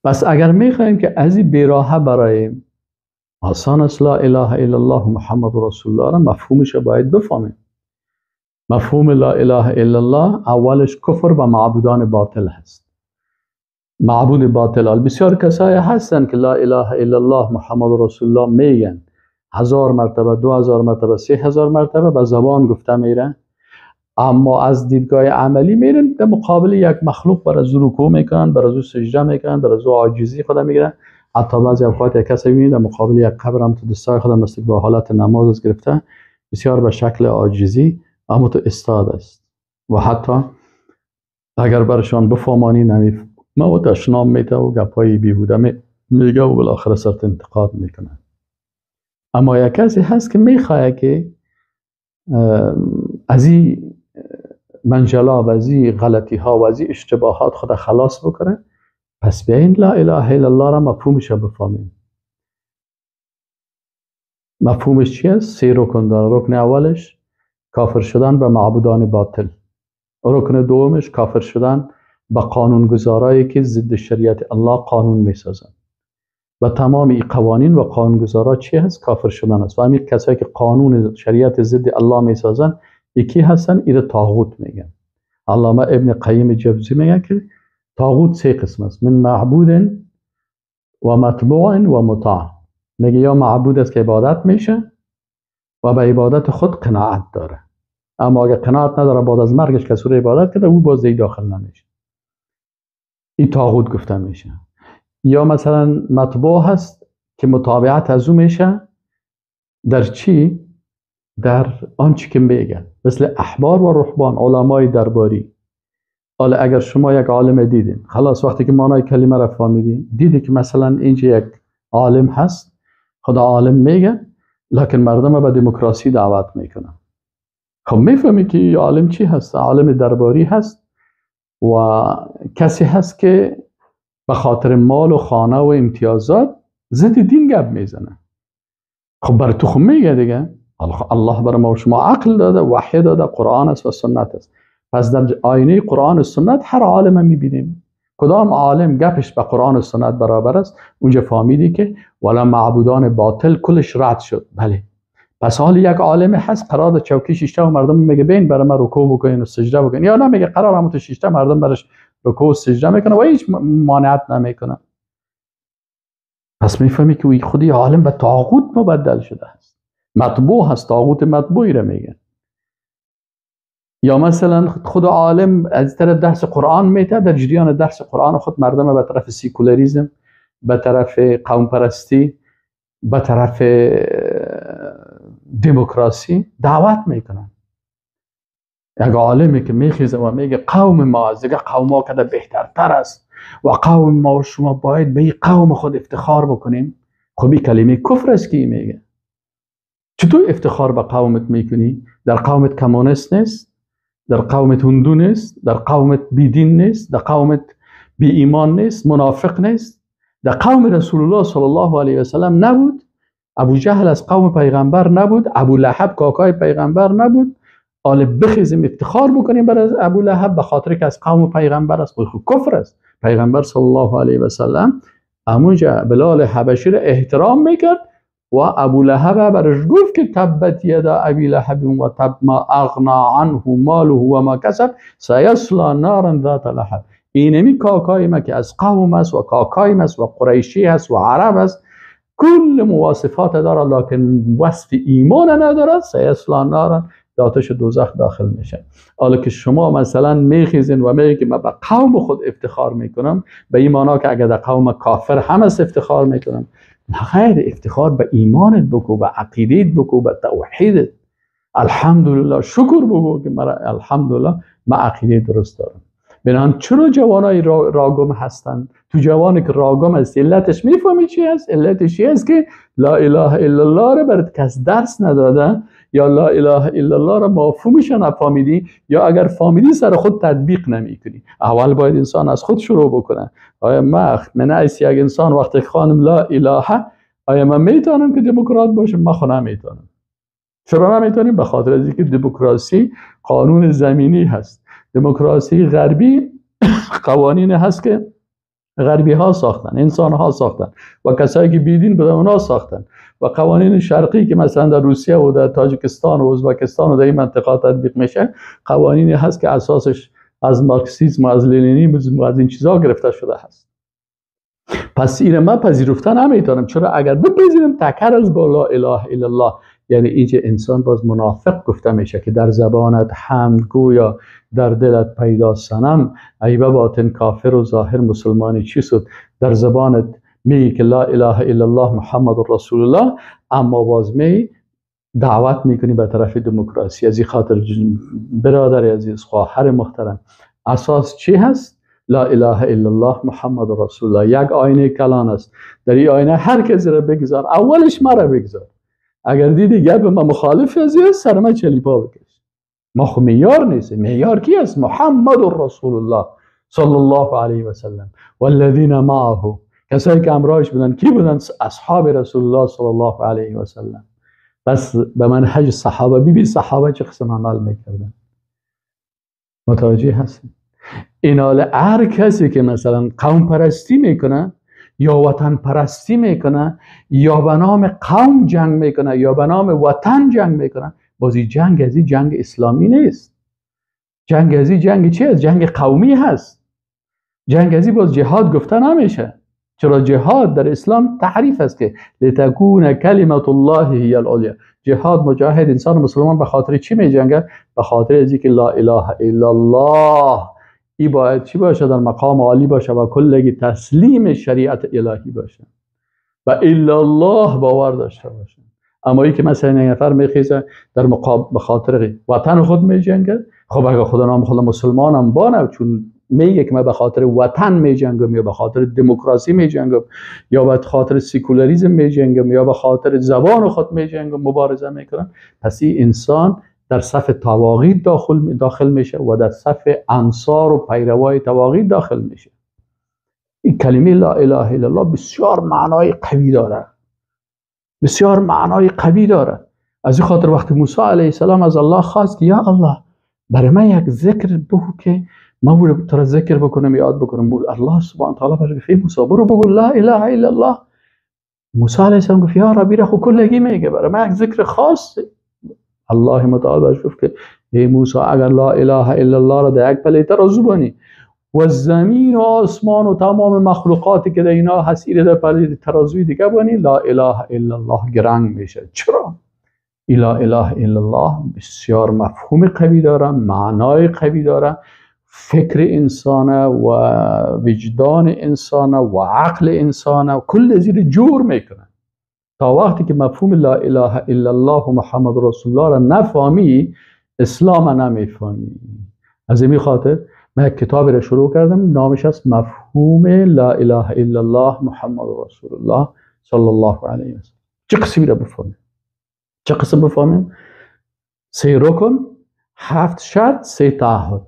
پس اگر میخوایم که از این بیراهه براییم، آسان است لا اله الا الله محمد رسول الله را مفهومش باید بفهمیم. مفهوم لا اله الا الله اولش کفر به معبودان باطل هست. معبود باطل، بسیار کسایی هستن که لا اله الا الله محمد رسول الله میگن 1000 مرتبه، 2000 مرتبه، 3000 مرتبه به زبان گفته میره، اما از دیدگاه عملی میرن در مقابل یک مخلوق بر از رکوع میکنن، بر از سجده میکنن، بر از عاجزی خود میگیرن. حتی بعضی اوقات یک کسی میبینید در مقابل یک قبر هم تو دستای خود مثل با حالت نماز از گرفته، بسیار به شکل عاجزی اما تو استاد است. و حتی اگر برشان بفهمانی نمی ما تشنام میته و گپای بیهوده میگه و بالاخره سرت انتقاد میکنه. اما یک کسی هست که میخواه که از این منجلا و از این غلطی ها و از این اشتباهات خود خلاص بکنه، پس بیاین لا اله الا الله را مفهومش بفهمیم. مفهومش چی است؟ 3 رکن داره. رکن اولش کافر شدن به معبودان باطل. رکن دومش کافر شدن به قانونگذارایی که ضد شریعت الله قانون میسازن. و تمام این قوانین و قانونگذارا چی هست؟ کافر شدن است. و همین کسایی که قانون شریعت ضد الله میسازن یکی هستن، ایره طاغوت میگن. علامه ابن قیم جوزی میگه که طاغوت 3 قسم است: من معبود و متبوع و مطاع. میگه یا معبود است که عبادت میشه و به عبادت خود قناعت داره، اما اگر قناعت نداره بعد از مرگش کسی رو عبادت کرده او باز داخل نمیشه، این طاغوت گفته میشه. یا مثلا متبوع هست که متابعت از او میشه در چی؟ در آنچه که میگن، مثل احبار و رهبان، علمای درباری. حالا اگر شما یک عالم دیدین، خلاص وقتی که معنای کلمه را فهمیدین، دیدی که مثلا اینجا یک عالم هست، خدا عالم میگه لکن مردم به دموکراسی دعوت میکنن. خب میفهمی که عالم چی هست؟ عالم درباری هست و کسی هست که به خاطر مال و خانه و امتیازات ضد دین گپ میزنه. خب برای تو خب میگه دیگه الله برای ما و شما عقل داده، وحی داده، قرآن است و سنت است. پس در آینه قرآن و سنت هر عالم میبینیم. کدام عالم گپش به قرآن و سنت برابر است، اونجا فهمیدی که ولا معبودان باطل کلش رد شد. بله، پس حال یک عالم هست قرار در چوکی شیشته و مردم میگه بین برای ما رکوع بکنین و سجده بکنین، یا نمیگه قرار هم تو شیشته مردم برش رکوع و سجده میکنه و هیچ مانعت نمیکنه. پس میفهمی که خودی عالم به طاغوت مبدل شده است. مطبوع هست، طاغوت مطبوعی را میگه. یا مثلا خود عالم از طرف درس قرآن میته، در جریان درس قرآن خود مردم به طرف سیکولاریسم، به طرف قوم پرستی، به طرف دموکراسی دعوت میکنن. یک عالمی که میخیزه و میگه قوم ما از دیگه قوم ها کده بهترتر است و قوم ما و شما باید به این قوم خود افتخار بکنیم، خب این کلمه کفر است که میگه. چطور افتخار به قومت میکنی؟ در قومت کمونیست نیست، در قومت هندو نیست، در قومت بیدین نیست، در قومت بی ایمان نیست، منافق نیست. در قوم رسول الله صلی الله علیه و سلم نبود. ابو جهل از قوم پیغمبر نبود، ابو لهب کاکای پیغمبر نبود. حالا بخیزیم افتخار بکنیم برای ابو لهب به خاطر که از قوم پیغمبر است. خود کفر است. پیغمبر صلی الله علیه و سلم امونجا بلال حبشی را احترام میکرد و ابو لهب برش گفت که تبت یدا ابی لهب و تب ما اغنا عنه ماله و ما کسب سیصلا نارا ذات لهب. اینمی کاکای ما که از قوم است و کاکای ما است و قریشی است و عرب است، کل مواصفات داره لکن وصف ایمان نداره، سیصلا نارا، آتش دوزخ داخل میشه. حالا که شما مثلا میخیزین و میگید که من به قوم خود افتخار میکنم، به این معنا که اگر در قوم کافر هم است افتخار میکنم. خیر، افتخار به ایمانت بکو، به عقیدت بکو، به توحیدت. الحمدلله، شکر بگو که من الحمدلله من عقیده درست دارم. بنابراین چرا جوانای راگم هستن؟ تو جوانی که راگم است علتش میفهمی چی است؟ علتش چی است که لا اله الا الله را برات کس درس نداده، یا لا اله الا الله را مفهومش نفهمیدی، یا اگر فهمیدی سر خود تطبیق نمیکنی. اول باید انسان از خود شروع بکنه. آیا من از یک انسان وقتی خانم لا اله، آیا من میتونم که دموکرات باشم؟ من خود نمیتونم. چرا نمیتونیم؟ به خاطر از اینکه دموکراسی قانون زمینی هست. دموکراسی غربی قوانین هست که غربی ها ساختن، انسان ها ساختن و کسایی که بیدین بودن اونا ساختن و قوانین شرقی که مثلا در روسیه و در تاجیکستان و ازبکستان و در این منطقه تطبیق میشه قوانینی هست که اساسش از مارکسیسم و از لنینیسم و از این چیزا گرفته شده هست. پس این ما پذیرفته نمیتونم. چرا؟ اگر بپذیرم تکر از با لا اله الا الله، یعنی اینجا انسان باز منافق گفته میشه که در زبانت حمد گویا در دلت پیدا صنم، ای به باطن کافر و ظاهر مسلمانی چی شد. در زبانت میگی که لا اله الا الله محمد رسول الله، اما باز می دعوت میکنی به طرف دموکراسی. از این خاطر برادر عزیز، خواهر محترم، اساس چی هست؟ لا اله الا الله محمد رسول الله. یک آینه کلان است، در این آینه هر کسی را بگذار، اولش مرا بگذار. اگر دیدی گپ ما مخالف از سر ما چلیپا بکش. ما خو معیار نیست. معیار کی است؟ محمد رسول الله صلی الله علیه و سلم والذین معه. کسایی که همراهش بودن کی بودن؟ اصحاب رسول الله صلی الله علیه و سلم. بس به منهج صحابه، ببین صحابه چه قسم عمل میکردن. متوجه هستید؟ اینال هر کسی که مثلا قوم پرستی میکنه یا وطن پرستی میکنه یا به نام قوم جنگ میکنه یا به نام وطن جنگ میکنه، بازی جنگ ازی جنگ اسلامی نیست. جنگ ازی جنگ چی است؟ جنگ قومی هست. جنگ ازی باز جهاد گفته نمیشه. چرا؟ جهاد در اسلام تعریف است که لتکون کلمت الله هی العلیا. جهاد مجاهد انسان مسلمان به خاطر چی میجنگه؟ به خاطر ازی که لا اله الا الله ای باید چی باشه؟ در مقام عالی باشه و کلگی تسلیم شریعت الهی باشه و الا الله باور داشته باشه. اما ای که مثلا یک نفر میخیزه در مقابل به خاطر وطن خود میجنگه، خب اگه خدا نام خدا مسلمانم بانه، چون میگه که من به خاطر وطن میجنگم یا به خاطر دموکراسی میجنگم یا به خاطر سکولاریسم میجنگم یا به خاطر زبان خود میجنگم، مبارزه میکنم، پس این انسان در صف طواغیت داخل میشه و در صف انصار و پیروای طواغیت داخل میشه. این کلمه لا اله الا الله بسیار معنای قوی داره، بسیار معنای قوی داره. از این خاطر وقتی موسی علیه السلام از الله خواست که یا الله برای من یک ذکر بگو که من تو را ذکر بکنم، یاد بکنم، الله سبحانه و تعالی برای موسی برو بگو لا اله الا الله. موسی علیه السلام گفت یا ربی را خو کلگی میگه، برای من یک ذکر خاص. الله متعال برش گفت که ای موسی اگر لا اله الا الله را در یک پله ترازو بانی و زمین و آسمان و تمام مخلوقاتی که در اینا هست در پله ترازوی دیگه بانی، لا اله الا الله گرنگ میشه. چرا؟ لا اله الا الله بسیار مفهوم قوی داره، معنای قوی داره، فکر انسانه و وجدان انسانه و عقل انسانه و کل زیر جور میکنه. تا وقتی که مفهوم لا اله الا الله و محمد رسول الله را نفهمی، اسلام نمیفهمی. از این خاطر من یک کتابی را شروع کردم، نامش است مفهوم لا اله الا الله محمد رسول الله صلی الله علیه و سلم. چه قسمی را بفهمیم؟ چه قسم بفهمیم؟ 3 رکن، 7 شرط، 3 تعهد.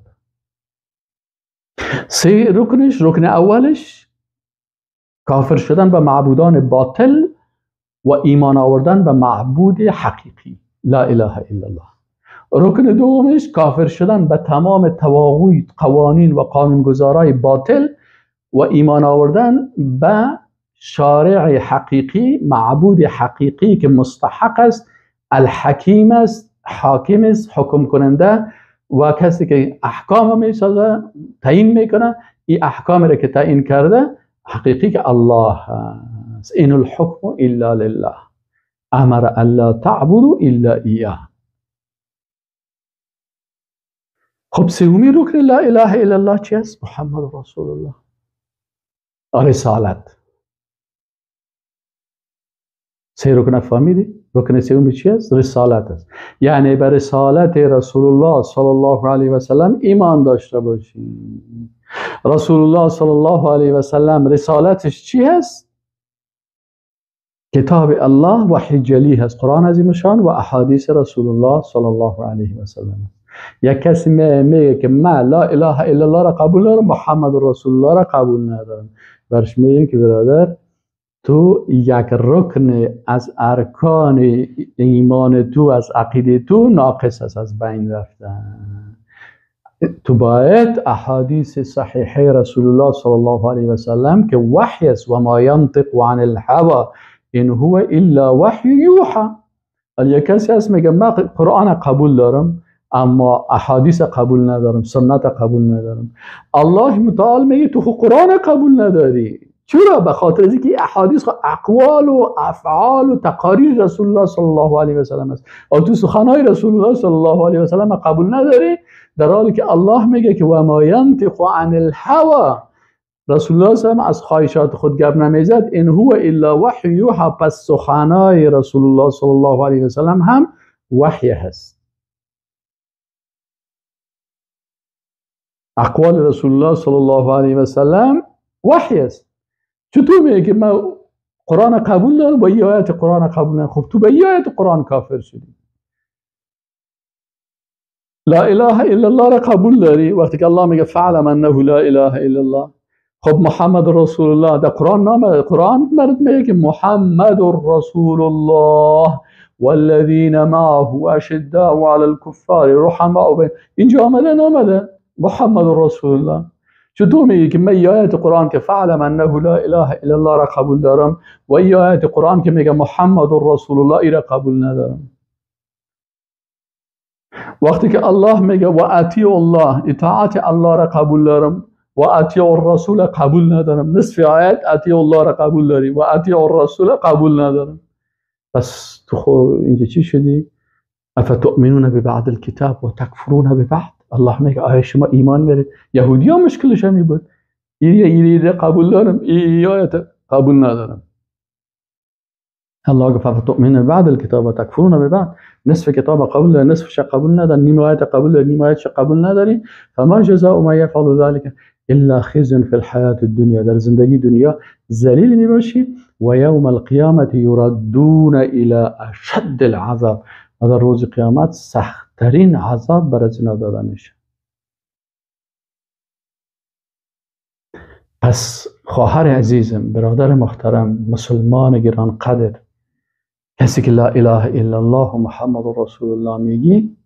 3 رکنش، رکن اولش کافر شدن به معبودان باطل و ایمان آوردن به معبود حقیقی لا اله الا الله. رکن دومش کافر شدن به تمام طواغیت، قوانین و قانونگذارای باطل و ایمان آوردن به شارع حقیقی، معبود حقیقی که مستحق است، الحکیم است، حاکم است، حکم کننده و کسی که احکام میسازه، تعیین میکنه. این احکام را که تعیین کرده حقیقی که الله است. این الحکم الا لله امر الا تعبدوا الا ایاه. خب سومی رکن لا اله الا الله چی است؟ محمد رسول الله. رسالت. 3 رکن فهمیدی؟ رکن سومی چی است؟ رسالت است. یعنی به رسالت رسول الله صلی الله علیه و سلم ایمان داشته باشی. رسول الله صلی الله علیه و سلم رسالتش چی است؟ کتاب الله وحی جلی هست، قرآن عظیم شان و احادیث رسول الله صلی الله علیه و سلم. یک کسی میگه که من لا اله الا الله را قبول ندارم، محمد رسول الله را قبول ندارم، برش میگه که برادر تو یک رکن از ارکان ایمان تو، از عقیده تو ناقص است، از بین رفتن. تو باید احادیث صحیحه رسول الله صلی الله علیه و سلم که وحی است و ما ینطق عن الهوى ان هو الا وحی یوحى. یک کسی هست میگه من قرآن قبول دارم اما احادیث قبول ندارم، سنت قبول ندارم. الله متعال میگه تو قرآن قبول نداری. چرا؟ به خاطر اینکه احادیث اقوال و افعال و تقاریر رسول الله صلی الله علیه و سلم است. او تو سخنهای رسول الله صلی الله علیه و سلم قبول نداری، در حالی که الله میگه که و ما ینطق عن الهوى، رسول الله صلی الله علیه و از خواهشات خود گپ نمیزد. این هو الا وحی یوحى، پس سخنهای رسول الله صلی الله علیه و سلم هم وحی هست. اقوال رسول الله صلی الله علیه و سلم وحی است. چطور میگه که من قرآن قبول دارم و این آیت قرآن قبول ندارم؟ خب تو به این آیت قرآن کافر شدی. لا اله الا الله را قبول داری وقتی که الله میگه فعلم انه لا اله الا الله. خب محمد رسول الله در قرآن نامه، قرآن مرد میگه که محمد رسول الله والذین معه اشداء علی الكفار رحماء بین. اینجا آمده نامده محمد رسول الله. چطور میگه که من آیت قرآن که فعلم انه لا اله الا الله را قبول دارم و این آیت قرآن که میگه محمد رسول الله ای را قبول ندارم؟ وقتی که الله میگه و اطیعوا الله، اطاعت الله را قبول دارم و اطیعوا الرسول قبول ندارم، نصف آیت اطیعوا الله را قبول داری و اطیعوا الرسول قبول ندارم. پس تو اینجا چی شدی؟ افتؤمنون ببعض الكتاب و تکفرون ببعض. الله میگه آیا شما ایمان میارید؟ یهودی ها مشکلش همی بود، این قبول دارم این آیت قبول ندارم. الله گفت افتؤمنون ببعض الكتاب و تکفرون ببعض، نصف کتاب قبول داری نصفش قبول نداری، نیم آیت قبول داری نیم آیتش قبول نداری. فما جزاء ما يفعل ذلك الا خزي في الحياة الدنيا، در زندگی دنیا ذلیل میباشی و یوم القیامة یردون الى اشد العذاب، و در روز قیامت سختترین عذاب بر از اینا داده میشه. پس خواهر عزیزم، برادر محترم، مسلمان گران قدر، کسی که لا اله الا الله محمد رسول الله میگی،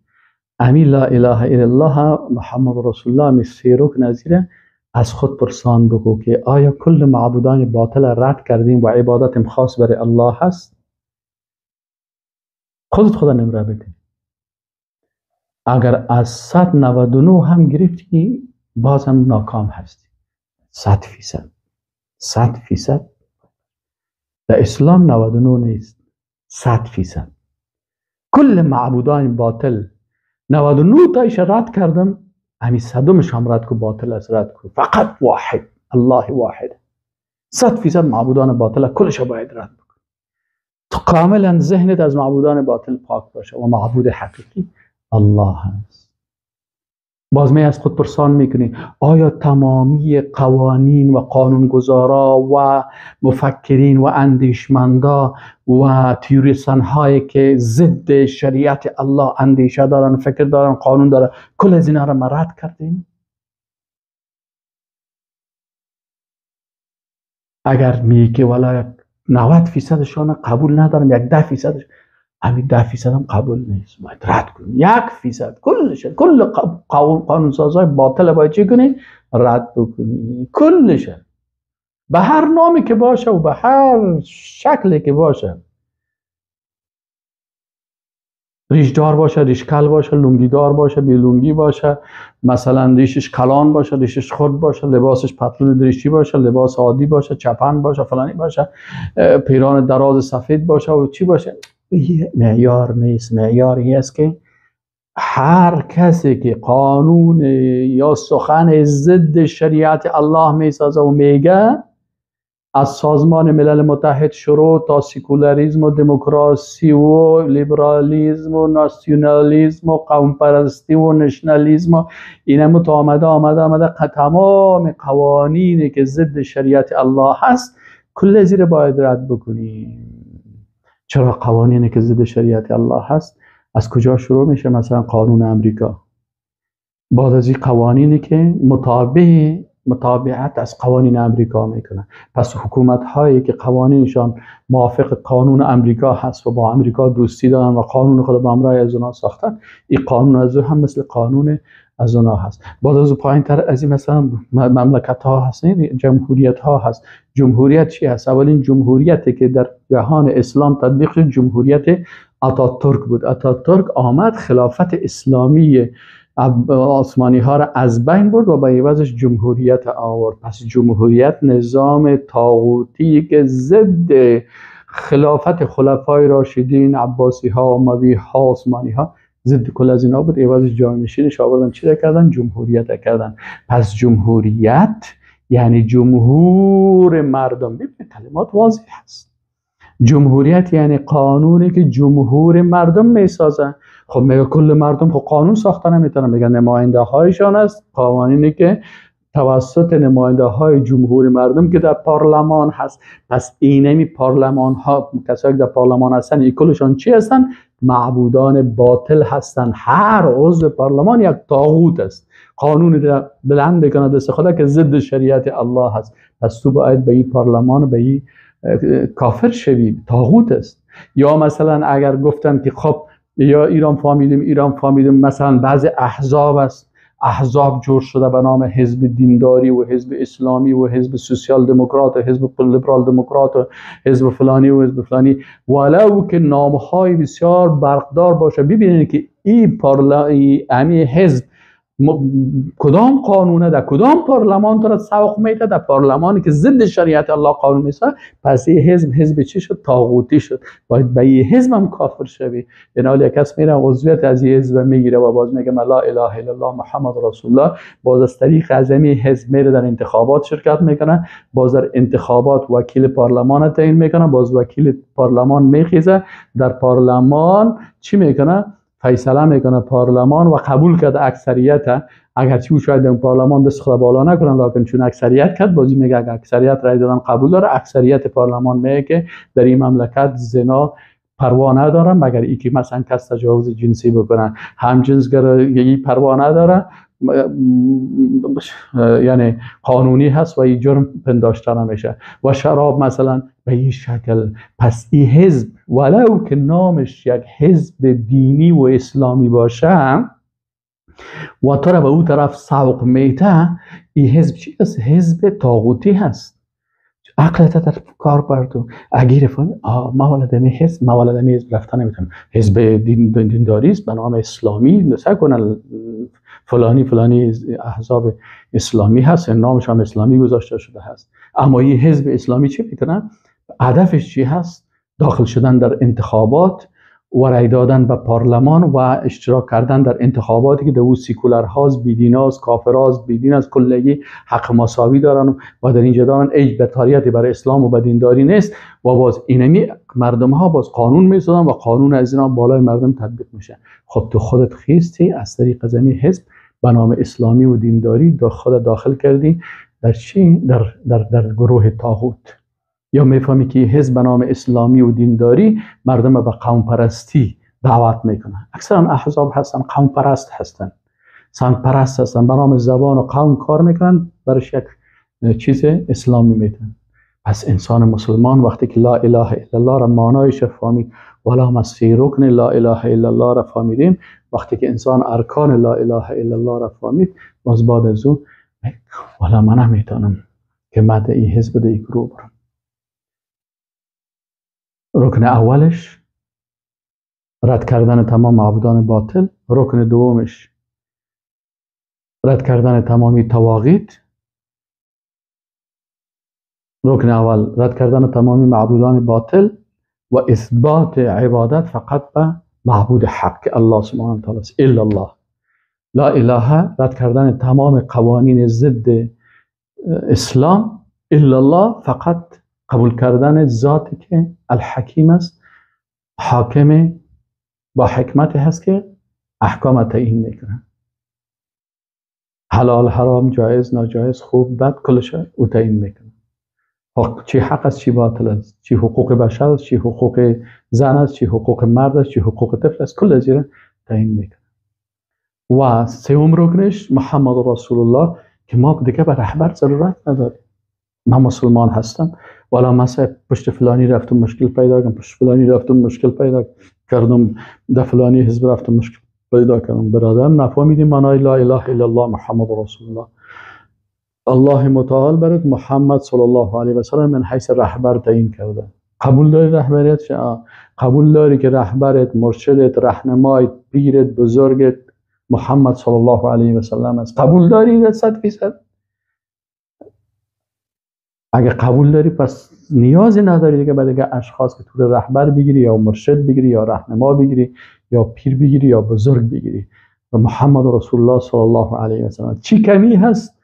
امی لا اله الا الله محمد رسول الله می سیروک نظیره، از خود پرسان بگو که آیا کل معبودان باطل رد کردیم و عبادت خاص برای الله هست؟ خودت خدا نمره بده. اگر از 199 هم گرفتی بازم ناکام هستی. 100%. در اسلام 99 نیست، 100%. کل معبودان باطل 99 تایش رد کردم، همین 100مش هم رد کو، باطل از رد کو. فقط واحد، الله واحد. 100% معبودان باطل کلش باید رد بکن. تو کاملا ذهنت از معبودان باطل پاک باشه و معبود حقیقی الله هست. باز می از خود پرسان میکنی آیا تمامی قوانین و قانونگذارا و مفکرین و اندیشمندا و تیوریسن هایی که ضد شریعت الله اندیشه دارن، فکر دارن، قانون دارن، کل از اینا را ما رد کردیم؟ اگر میگی که والا 90%شون قبول ندارم، یک 10%، همین 10% هم قبول نیست، باید رد کنیم. 1% کلش، کل قانونسازهای باطل باید چی کنی؟ رد بکنی کلش، به هر نامی که باشه و به هر شکلی که باشه. ریشدار باشه، ریشکل باشه، لنگیدار باشه، بیلونگی باشه، مثلا ریشش کلان باشه، ریشش خرد باشه، لباسش پتلون دریشی باشه، لباس عادی باشه، چپن باشه، فلانی باشه، پیران دراز سفید باشه و چی باشه. معیار نیست. معیاری است که هر کسی که قانون یا سخن ضد شریعت الله میسازه و میگه، از سازمان ملل متحد شروع تا سکولاریسم و دموکراسی و لیبرالیسم و ناسیونالیسم و قوم پرستی و نشنالیسم و اینم تو آمده تمام قوانینی که ضد شریعت الله هست کل زیر باید رد بکنیم. چرا؟ قوانینی که ضد شریعت الله هست از کجا شروع میشه؟ مثلا قانون امریکا، بعد از این قوانینی که مطابقت از قوانین امریکا میکنن. پس حکومت هایی که قوانینشان موافق قانون امریکا هست و با امریکا دوستی دارن و قانون خود با همراه از اونا ساختن، این قانون از هم مثل قانون از اونها هست. باز از پایین تر از این مثلا مملکت ها هست، جمهوریت ها هست. جمهوریت چی هست؟ اولین جمهوریتی که در جهان اسلام تطبیق شد جمهوریت آتاتورک بود. آتاتورک آمد خلافت اسلامی عثمانی ها را از بین برد و به عوضش جمهوریت آورد. پس جمهوریت نظام طاغوتی که ضد خلافت خلفای راشدین، عباسی ها، اموی ها، عثمانی ها، ضد کل از اینا بود. عوض جانشینش آوردن چی کردن؟ جمهوریت کردن. پس جمهوریت یعنی جمهور مردم. ببینید کلمات واضح هست. جمهوریت یعنی قانونی که جمهور مردم میسازن. خب میگه کل مردم خب قانون ساختن نمیتونن، میگن نماینده هایشان است، قوانینی که توسط نماینده های جمهور مردم که در پارلمان هست. پس اینمی پارلمان ها، کسایی که در پارلمان هستن این کلشان چی هستن؟ معبودان باطل هستن. هر عضو پارلمان یک طاغوت است، قانون بلند بکنه دست خدا که ضد شریعت الله هست. پس تو باید به این پارلمان به این کافر شوی، طاغوت است. یا مثلا اگر گفتن که خب یا ایران فهمیدیم مثلا بعض احزاب است، احزاب جور شده به نام حزب دینداری و حزب اسلامی و حزب سوسیال دموکرات و حزب لیبرال دموکرات و حزب فلانی و حزب فلانی، ولو که نامهای بسیار برقدار باشه. ببینید که این حزب کدام قانونه در کدام پارلمان تو را سوق میده؟ در پارلمانی که ضد شریعت الله قانون میسازه. پس این حزب چی شد؟ طاغوتی شد. باید به این حزب هم کافر شوی. یعنی یک کس میره عضویت از این حزب میگیره و باز میگه لا اله الا الله محمد رسول الله، باز از طریق از این حزب میره در انتخابات شرکت میکنه، باز در انتخابات وکیل پارلمان تعیین میکنه، باز وکیل پارلمان میخیزه در پارلمان چی میکنه؟ فیصله میکنه پارلمان و قبول کرده اکثریت. اگرچه او شاید در پارلمان دست خود بالا نکنن، لکن چون اکثریت کرد بازی میگه اگر اکثریت رای دادن قبول داره، اکثریت پارلمان میگه که در این مملکت زنا پروا ندارن مگر ای که مثلا کس تجاوز جنسی بکنن، همجنسگرایی پروا نداره، یعنی قانونی هست و این جرم پنداشته نمیشه. و شراب مثلا به این شکل. پس این حزب ولو که نامش یک حزب دینی و اسلامی باشه و تو را به اون طرف سوق میته، این حزب چی است؟ حزب طاغوتی هست. عقلت در کار بردو اگه فهمی ما ولدمی حزب رفتن نمیتونم، حزب دینداری است به نام اسلامی، نسا کنن فلانی احزاب اسلامی هست، نامش هم اسلامی گذاشته شده هست. اما این حزب اسلامی چی میکنه؟ هدفش چی هست؟ داخل شدن در انتخابات و رای دادن به پارلمان و اشتراک کردن در انتخاباتی که در اون سیکولرهاست، بیدیناست، کافراست، بیدین از کلگی حق مساوی دارن و در اینجا دارن اجباریتی برای اسلام و دینداری نیست. و باز اینمی مردم ها باز قانون میسازن و قانون از اینا بالای مردم تطبیق میشه. خب تو خودت خیستی از طریق زمین حزب به نام اسلامی و دینداری خود داخل کردی در چی؟ در گروه طاغوت. یا میفهمی که حزب به نام اسلامی و دینداری مردم به قوم پرستی دعوت میکنن. اکثرا احزاب هستن قوم پرست هستن، سنگ پرست هستن، به نام زبان و قوم کار میکنن، برش یک چیز اسلامی میتونن. پس انسان مسلمان وقتی که لا اله الا الله را معنایش فهمید، ولا مسیح رکن لا اله الا الله را فهمیدیم، وقتی که انسان ارکان لا اله الا الله را فهمید، باز بعد از اون ولا من نمیتونم که مد این حزب در این گروه برم. رکن اولش رد کردن تمام معبودان باطل، رکن دومش رد کردن تمامی طواغیت. رکن اول رد کردن تمامی معبودان باطل و اثبات عبادت فقط به معبود حق که الله سبحانه و تعالی است، الا الله. لا اله رد کردن تمام قوانین ضد اسلام، الا الله فقط قبول کردن ذاتی که الحکیم است، حاکم با حکمت هست که احکام تعیین میکنه، حلال حرام جایز ناجایز خوب بد کلش او تعیین میکنه. چی حق است چی باطل است، چی حقوق بشر است چی حقوق زن است چی حقوق مرد است چی حقوق طفل است، کل از این تعیین میکنه. و سوم رکنش محمد رسول الله که ما دیگه به رهبر ضرورت نداریم. من مسلمان هستم ولی مثلا پشت فلانی رفتم مشکل پیدا کردم، پشت فلانی رفتم مشکل پیدا کردم، در فلانی حزب رفتم مشکل پیدا کردم. برادر نفهمیدیم معنای لا اله الا الله محمد رسول الله. الله متعال برات محمد صلی الله علیه و سلم من حیث رهبر تعیین کرده. قبول داری رهبریت؟ قبول داری که رهبرت، مرشدت، راهنمایت، پیرت، بزرگت محمد صلی الله علیه و سلم است؟ قبول داری 100%؟ اگه قبول داری پس نیازی نداری دیگه به دیگه اشخاص که تو رهبر بگیری یا مرشد بگیری یا راهنما بگیری یا پیر بگیری یا بزرگ بگیری. و محمد رسول الله صلی الله علیه و سلم چی کمی هست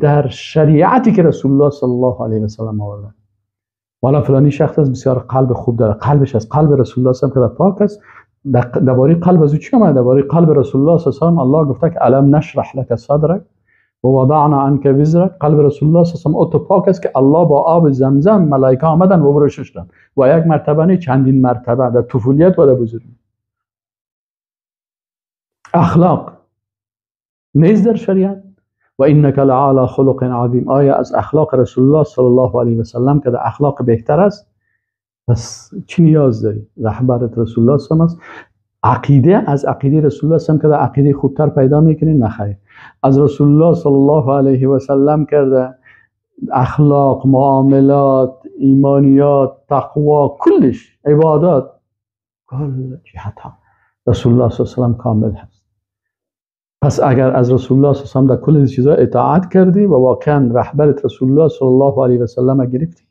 در شریعتی که رسول الله صلی الله علیه و سلم آورده؟ والا فلانی شخص از بسیار قلب خوب داره، قلبش از قلب رسول الله صلی الله علیه و سلم که پاک است. درباره قلب از او چی اومده؟ درباره قلب رسول الله صلی الله علیه و سلم الله گفته که الم نشرح لك صدرك ووضعنا عنك وزرك. قلب رسول الله صلی الله علیه و سلم پاک است که الله با آب زمزم ملائکه آمدن و برشش دادن و یک مرتبه نه چندین مرتبه در طفولیت و در بزرگی. اخلاق نیست در شریعت؟ و انک لعلی خلق عظیم. آیا از اخلاق رسول الله صلی الله علیه و سلم که در اخلاق بهتر است؟ پس چی نیاز داری؟ رهبرت رسول الله صلی الله علیه و سلم. عقیده از عقیده رسول الله صلی الله علیه و سلم که در عقیده خوبتر پیدا میکنی؟ نخیر. از رسول الله صلی الله علیه و سلم کرده اخلاق، معاملات، ایمانیات، تقوا، کلش عبادات، کل جهت ها رسول الله صلی الله علیه و سلم کامل هست. پس اگر از رسول الله صلی الله علیه و سلم در کل چیزا اطاعت کردی و واقعا رهبرت رسول الله صلی الله علیه و سلم گرفتی،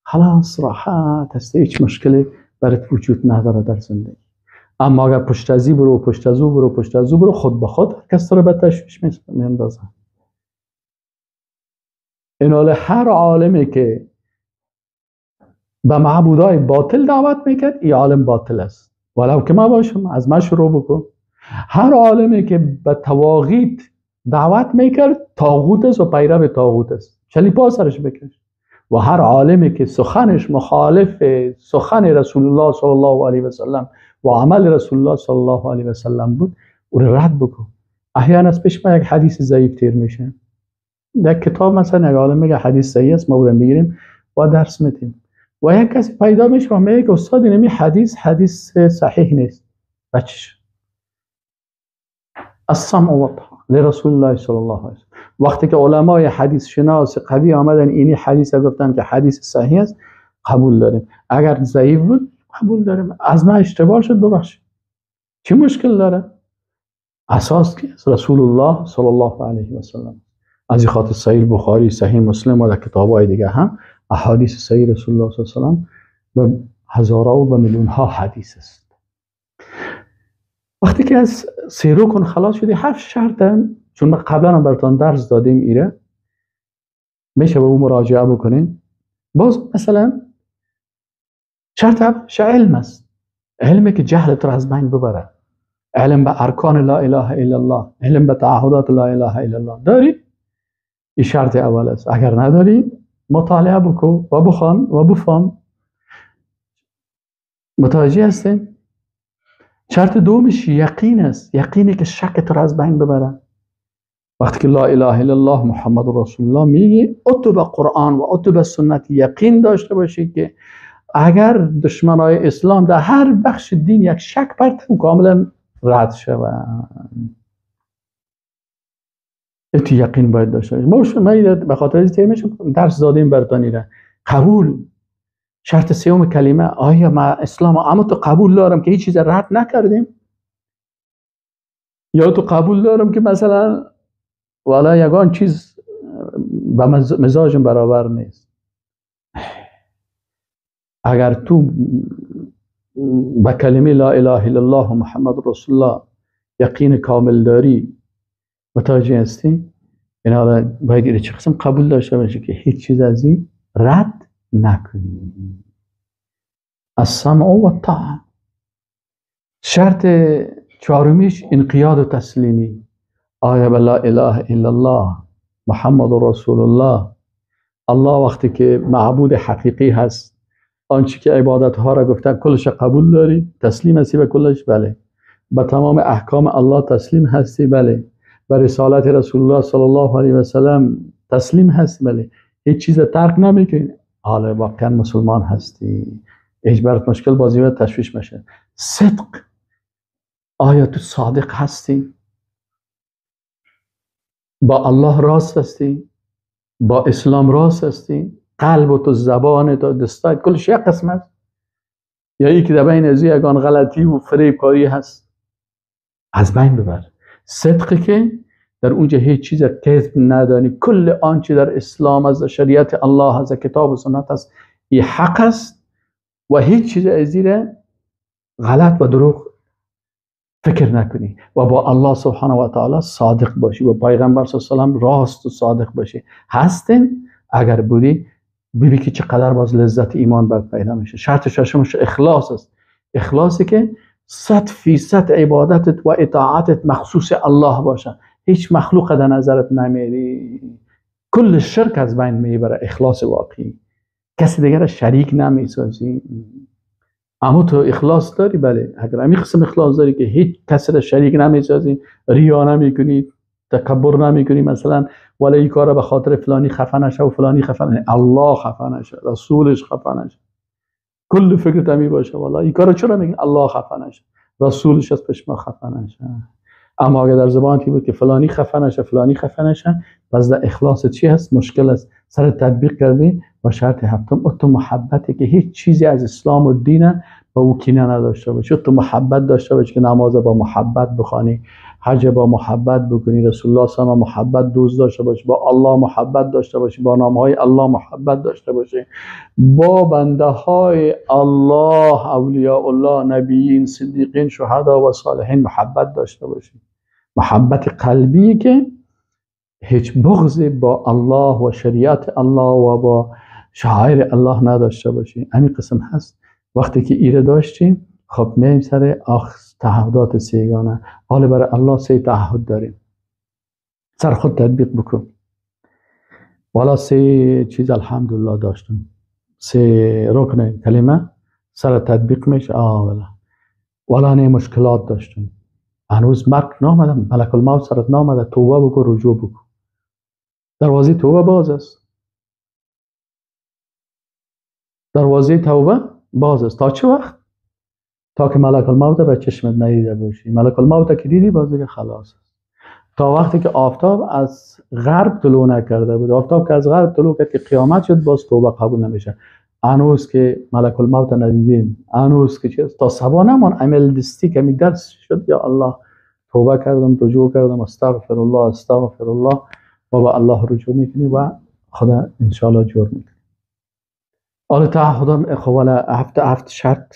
خلاص راحت هستی، هیچ مشکلی برات وجود نداره در زندگی. اما اگر پشت ازی برو، پشت ازو برو، پشت ازو برو، خود به خود کس رو به تشویش میندازه. این حال هر عالمی که به معبودای باطل دعوت میکرد این عالم باطل است، ولو که ما باشم از ما شروع بکن. هر عالمی که به طواغیت دعوت میکرد طاغوت است و پیرو طاغوت است، چلی پا سرش بکش. و هر عالمی که سخنش مخالف سخن رسول الله صلی الله علیه و سلم و عمل رسول الله صلی الله علیه و سلم بود او رو رد بکن. احیانا از پیش ما یک حدیث ضعیف تیر میشه در کتاب، مثلا یک عالم میگه حدیث صحیح است، ما بریم بگیریم و درس میدیم و یک کسی پیدا میشه و میگه استاد اینمی حدیث صحیح نیست. بچش السمع و الطاعه لرسول الله صلی الله علیه و سلم. وقتی که علمای حدیث شناس قوی آمدن اینی حدیث گفتن که حدیث صحیح است، قبول داریم. اگر ضعیف بود قبول داریم. از ما اشتباه شد ببخشید، چه مشکل داره؟ اساس که رسول الله صلی الله علیه و سلم. از این خاطر صحیح بخاری، صحیح مسلم و در کتاب‌های دیگه هم احادیث صحیح رسول الله صلی الله علیه و سلم به هزارها و به میلیون ها حدیث است. وقتی که از سیروکن خلاص شدی، 7 شرط هم چون ما قبلا هم براتون درس دادیم ایره میشه به اون مراجعه بکنین. باز مثلا شرط اولش علم است، علمی که جهلت رو از بین ببره، علم به ارکان لا اله الا الله، علم به تعهدات لا اله الا الله داری؟ این شرط اول است. اگر نداری مطالعه بکن و بخوان و بفهم. متوجه هستین؟ شرط دومش یقین است، یقینی که شکت رو از بین ببره. وقتی که لا اله الا الله محمد رسول الله میگی، اتو به قرآن و اتو به سنت یقین داشته باشی که اگر دشمنای اسلام در هر بخش دین یک شک پرتن کاملا رد شوند. اتو یقین باید داشته باشی. ما به خاطر این تیمش درس دادیم براتون را قبول. شرط سوم کلمه آیا ما اسلام اما تو قبول دارم که هیچ چیز رد نکردیم، یا تو قبول دارم که مثلا والا یگان چیز به مزاجم برابر نیست. اگر تو با کلمه لا اله الا الله محمد رسول الله یقین کامل داری، متوجه هستی، اینا باید چه قسم قبول داشته باشی که هیچ چیز از این رد نکنی. السمع و الطاعه. شرط چهارمیش انقیاد و تسلیمی. آیا به لا اله الا الله محمد رسول الله، الله وقتی که معبود حقیقی هست، آنچه که عبادت ها را گفتن کلش قبول داری؟ تسلیم هستی به کلش؟ بله. به تمام احکام الله تسلیم هستی؟ بله. به رسالت رسول الله صلی الله علیه و سلم تسلیم هستی؟ بله. هیچ چیز ترک نمیکنی؟ حالا واقعا مسلمان هستی. هیچ برات مشکل بازی و تشویش میشه. صدق آیا تو صادق هستی؟ با الله راست هستی؟ با اسلام راست هستی؟ قلب و تو زبان تو دستات کلش یک قسم است؟ یا ای که در بین از یگان غلطی و فریب کاری هست؟ از بین ببر. صدقی که در اونجا هیچ چیز کذب ندانی، کل آنچه در اسلام از شریعت الله از کتاب و سنت است این حق است و هیچ چیز از زیر غلط و دروغ فکر نکنی و با الله سبحانه و تعالی صادق باشی و پیغمبر صلی الله علیه و سلم راست و صادق باشی. هستین؟ اگر بودی ببین که چقدر باز لذت ایمان بر پیدا میشه. شرط ششمش اخلاص است. اخلاصی که 100% عبادتت و اطاعتت مخصوص الله باشه، هیچ مخلوق در نظرت نمیری، کل شرک از بین میبره. اخلاص واقعی کسی دیگر شریک نمیسازی. اما تو اخلاص داری؟ بله. اگر همین قسم اخلاص داری که هیچ کسی را شریک نمیسازی، ریا نمیکنی، تکبر نمیکنی مثلا، ولی این کار به خاطر فلانی خفه نشه و فلانی خفه نشه، الله خفه نشه، رسولش خفه نشه، کل فکرت همی باشه والا این کارو چرا میگن الله خفه نشه، رسولش از پشما خفه نشه. اما اگر در زبان تی بود که فلانی خفه نشه فلانی خفه نشه، پس در اخلاص چی هست؟ مشکل است. سر تطبیق کردی. و شرط هفتم تو محبتی که هیچ چیزی از اسلام و دین با او کینه نداشته باشی. تو محبت داشته باشی که نماز با محبت بخوانی، حج با محبت بکنی، رسول الله صلی الله علیه و محبت دوست داشته باشی، با الله محبت داشته باشی، با نامهای الله محبت داشته باشی، با بنده های الله، اولیاء الله، نبیین، صدیقین، شهدا و صالحین محبت داشته باشی. محبت قلبی که هیچ بغضی با الله و شریعت الله و با شعائر الله نداشته باشی. همین قسم هست. وقتی که ایره داشتیم خب میایم سر تعهدات سیگانه. حال برای الله 3 تعهد داریم. سر خود تطبیق بکن. والا 3 چیز الحمدلله داشتیم. 3 رکن کلمه سر تطبیق میشه. والا نه مشکلات داشتیم. هنوز مرگ نامده، ملک الموت سرت نامده، توبه بکن، رجوع بکن. دروازه توبه باز است. دروازه توبه باز است. تا چه وقت؟ تا که ملک الموت به چشمت ندیده باشی. ملک الموت که دیدی باز دیگه خلاص است. تا وقتی که آفتاب از غرب طلوع نکرده بود. آفتاب که از غرب طلوع کرد که قیامت شد، باز توبه قبول نمیشه. هنوز که ملک الموت ندیدیم، هنوز که چیز تا صبح نمان عمل دستی که می درس شد، یا الله توبه کردم، رجوع کردم، استغفر الله استغفر الله، و به الله رجوع میکنی و خدا انشاءالله جور میکنی. حالا تعهدم اخوالا هفت شرط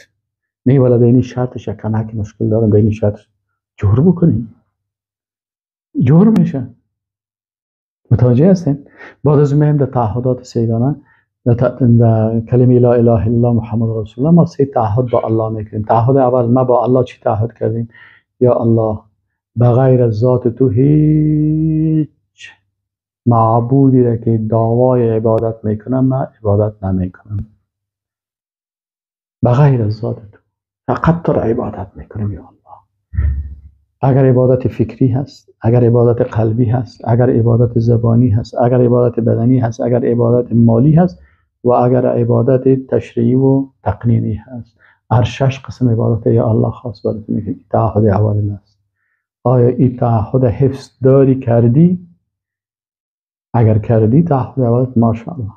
می ولدینی شرطش کمک مشکل دارم به این شرط جور بکنی، جور میشه. متوجه هستین؟ بعد از مهم در تعهدات سیگانه در کلمه لا اله الا الله محمد رسول الله ما 3 تعهد با الله میکنیم. تعهد اول ما با الله چی تعهد کردیم؟ یا الله بغیر از ذات تو هیچ معبودی را که دعوای عبادت میکنم من عبادت نمیکنم. بغیر از ذات تو فقط تو را عبادت میکنم یا الله. اگر عبادت فکری هست، اگر عبادت قلبی هست، اگر عبادت زبانی هست، اگر عبادت بدنی هست، اگر عبادت مالی هست و اگر عبادت تشریعی و تقنینی هست، هر 6 قسم عبادت یا الله خاص برات میگه. تعهد اول است. آیا این تعهد حفظ داری کردی؟ اگر کردی تعهد اول ماشاءالله.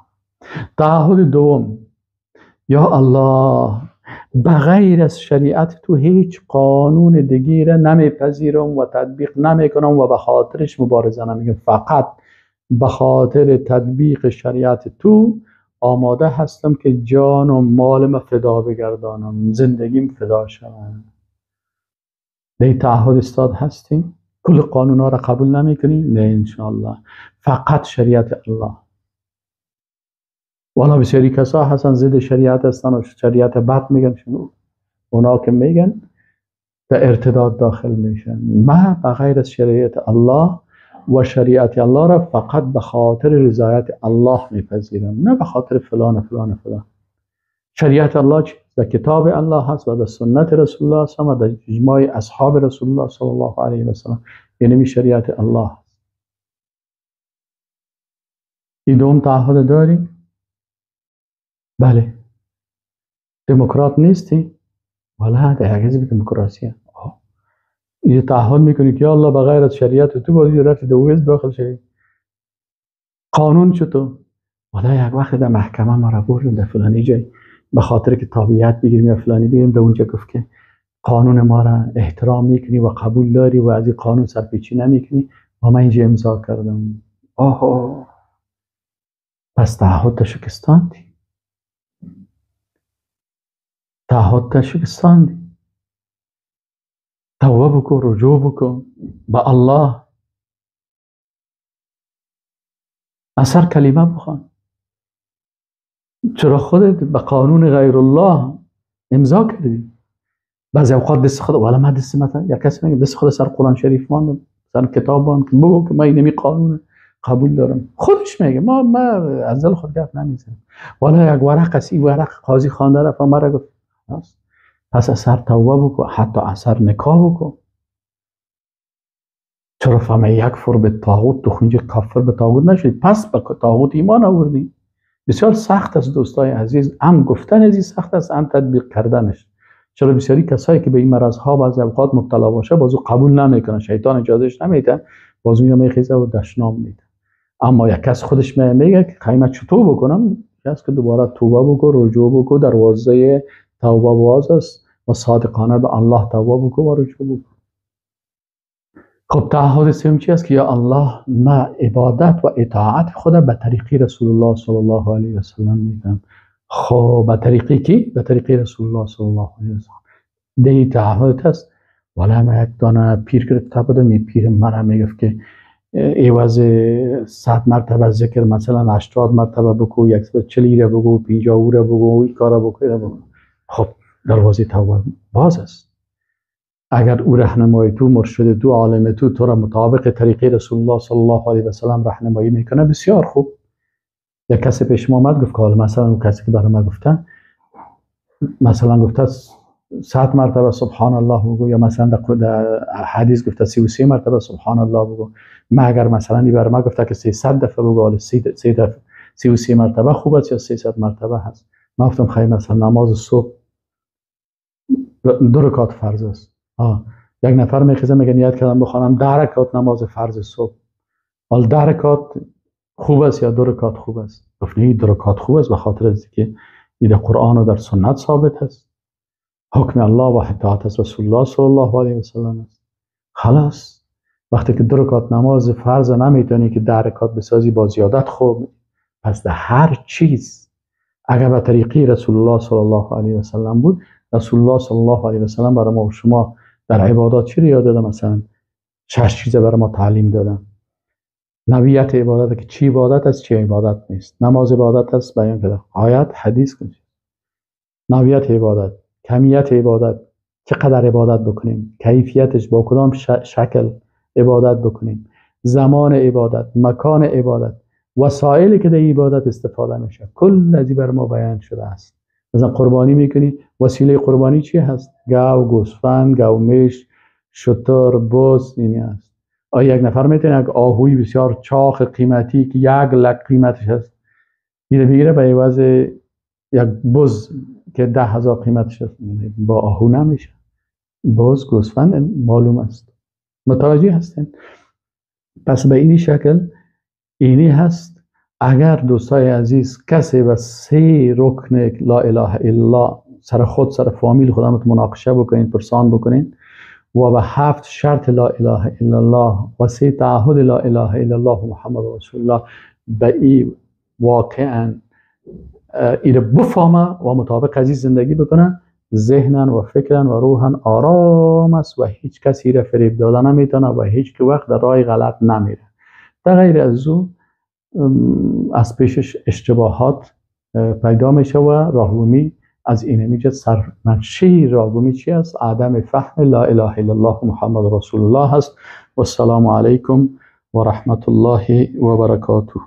تعهد دوم یا الله بغیر از شریعت تو هیچ قانون دیگه نمیپذیرم و تطبیق نمیکنم و به خاطرش مبارزه نمیکنم. فقط به خاطر تطبیق شریعت تو آماده هستم که جان و مالم فدا بگردانم، زندگیم فدا شود. به تعهد استاد هستیم؟ کل قانونا را قبول نمیکنی؟ نه انشاءالله. فقط شریعت الله. والا بسیاری کسا هستن ضد شریعت هستن و شریعت بد میگن. شنو اونا که میگن به ارتداد داخل میشن. من بغیر از شریعت الله و شریعت الله را فقط به خاطر رضایت الله میپذیرم، نه به خاطر فلان فلان فلان. شریعت الله در کتاب الله هست و در سنت رسول الله صلی الله علیه و در اجماع اصحاب رسول الله صلی الله علیه و سلم. یعنی شریعت الله هست. این دوم تعهد داری؟ بله. دموکرات نیستی؟ والا در حزب دموکراسی. یه تعهد میکنی که یا الله به غیر از شریعت تو بازی رفتی دو حزب داخل شدی. قانون چطور؟ والا یک وقت در محکمه ما را بردن در فلانی جای به خاطر که تابعیت بگیریم یا فلانی بگیریم، در اونجا گفت که قانون ما را احترام میکنی و قبول داری و از این قانون سرپیچی نمیکنی و من اینجا امضا کردم. آها، پس تعهد شکستاندی، تعهد شکستاندی. توبه بکن، رجوع بکن به الله، اثر کلمه بخوان. چرا خودت به قانون غیر الله امضا کردی؟ بعضی اوقات دست خود، ولی من دست مثلا یک کسی میگه دست خود سر قرآن شریف ماندم، سر کتاب ماندم که بگو که من اینمی قانون قبول دارم. خودش میگه ما از دل خود گپ نمیزنم. ولی یک ورق است، این ورق قاضی خوانده رفت مرا گفت پس اثر توبه بکن، حتی اثر نکاح بکن. چرا فهم یکفر به طاغوت، تو خونج کافر به طاغوت نشدی، پس به طاغوت ایمان آوردی. بسیار سخت است دوستای عزیز، هم گفتن از این سخت است، هم تطبیق کردنش. چرا بسیاری کسایی که به این مرض ها بعضی اوقات مبتلا باشه بازو قبول نمیکنه، شیطان اجازهش نمیده، بازو یا میخیزه و دشنام میده. اما یک کس خودش میگه که قیمت چطور بکنم، کس که دوباره توبه بکن، رجوع بکن، دروازه توبه باز است و صادقانه به الله توبه بکن و رجوع بکن. خب تعهد سوم چی است؟ که یا الله ما عبادت و اطاعت خود به طریق رسول الله صلی الله علیه و سلم میکنم. خب به طریقی کی؟ به طریق رسول الله صلی الله علیه و سلم. دی تعهد است. ولی من یک دانه پیر گرفته بودم، این پیر من میگفت که ایواز 100 مرتبه ذکر مثلا 80 مرتبه بگو، 140 را بگو، 50 را بگو، این کارا بگو. خب دروازه توبه باز است. اگر او رهنمای تو، مرشد تو، عالم تو را مطابق طریق رسول الله صلی الله علیه و سلم راهنمایی میکنه، بسیار خوب. یک کسی پیش ما اومد گفت که مثلا اون کسی که برای ما گفته، مثلا گفته 100 مرتبه سبحان الله بگو، یا مثلا در حدیث گفته 33 مرتبه سبحان الله بگو. ما اگر مثلا این برای ما گفته که 300 دفعه بگو، حالا 3 دفعه 33 مرتبه خوب است یا 300 مرتبه هست؟ ما گفتم خیلی مثلا نماز صبح 2 رکعت فرض است. یک نفر میخیزه میگه نیت کردم بخوانم 10 رکعت نماز فرض صبح. حال 10 رکعت خوب است یا 2 رکعت خوب است؟ گفت نه 2 رکعت خوب است، به خاطر اینکه این در قرآن و در سنت ثابت است. حکم الله و اطاعت از رسول الله صلی الله علیه و سلم است. خلاص وقتی که 2 رکعت نماز فرض نمیتونی که 10 رکعت بسازی با زیادت خوب، پس در هر چیز اگر به طریقی رسول الله صلی الله علیه و سلم بود، رسول الله صلی الله علیه و سلم برای ما و شما در عبادات چی رو یاد دادن؟ مثلا 6 چیز برای ما تعلیم دادن. نوعیت عبادت که چی عبادت است، چی عبادت نیست. نماز عبادت است، بیان کرده آیات حدیث کنید. نوعیت عبادت، کمیت عبادت، چقدر عبادت بکنیم، کیفیتش با کدام شکل عبادت بکنیم، زمان عبادت، مکان عبادت، وسایلی که در عبادت استفاده میشه، کل از این بر ما بیان شده است. مثلا قربانی میکنی، وسیله قربانی چی هست؟ گاو، گوسفند، گاو میش، شتر، بز، اینی است. آیا یک نفر میتونه یک آهوی بسیار چاق قیمتی که 1 لک قیمتش هست اینو بگیره به عوض یک بز که 10,000 قیمتش هست؟ با آهو نمیشه. بز، گوسفند معلوم است. متوجه هستین؟ پس به این شکل اینی هست. اگر دوستای عزیز کسی به 3 رکن لا اله الا الله سر خود، سر فامیل خودمت مناقشه بکنین، پرسان بکنین و به 7 شرط لا اله الا الله و 3 تعهد لا اله الا الله محمد رسول الله به این واقعا ایره بفهمه و مطابق از زندگی بکنه، ذهنا و فکرا و روحا آرام است و هیچ کسی را فریب دادن نمیتونه و هیچ وقت در راه غلط نمیره. در غیر از او از پیشش اشتباهات پیدا میشه و راهگمی از این میجه. سرمنشی راهگمی چی است؟ عدم فهم لا اله الا الله محمد رسول الله هست. و السلام علیکم و رحمت الله و برکاته.